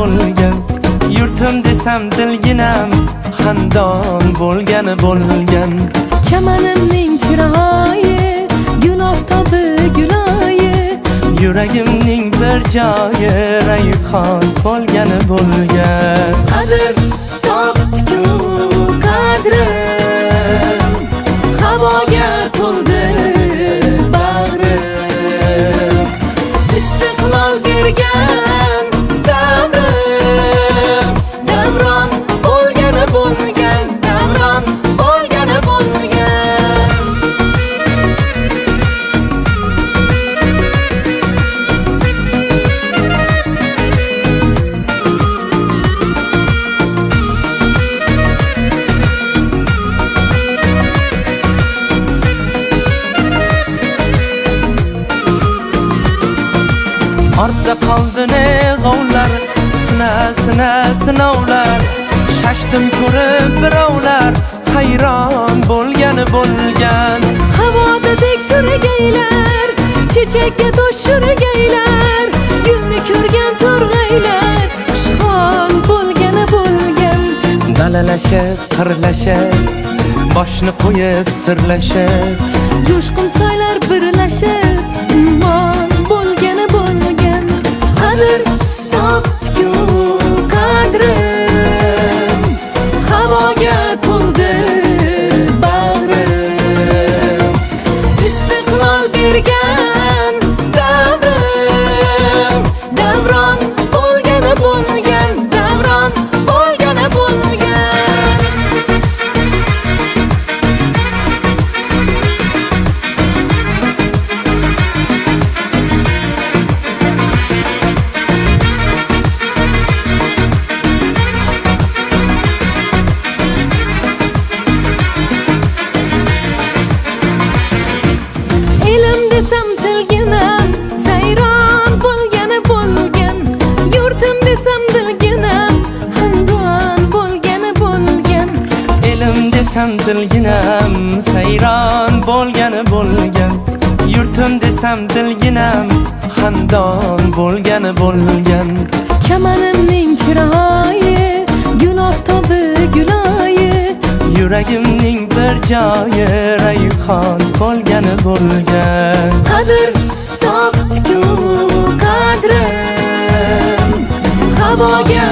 bo'lgan. Yurtim desam dilginam xandon bo'lgan. Chamanimning chiroyi gul oftobi guloyi, Yuragimning bir joyi rayhon bo'lgan. qadr topdi-ku qadrim, havoga to'ldi bag'rim. Istiqlol bergan davrim, davron bo'lgan, davron bo'lgan. Ortda qoldi ne g'ovlar, sinovlar. Shashtim ko'rib birovlar, hayron bo'lgan. Havoda tek turgaylar, chechakka to'shurgaylar, gulni ko'rgan to'rg'aylar, xushhol bo'lgan. Dalalashib, qirlashib, boshni qo'yib sirlashib, Jo'shqin soylar birlashib, ummon bo'lgan. Qadr topdi-ku qadrim, havoga to'ldi bag'rim. Istiqlol bergan davrim, davron bo'lgan, davron bo'lgan. Desam tilginam sayron bo'lgan. Yurtim desam dilginam xandon bo'lgan. elim desam dilginam sayron bo'lgan. Yurtim desam dilginam xandon bo'lgan. Chamanimning chiroyi gul oftobi guloyi, Yuragimning bir joyi rayhon bo'lgan. qadr topdi-ku qadrim, havoga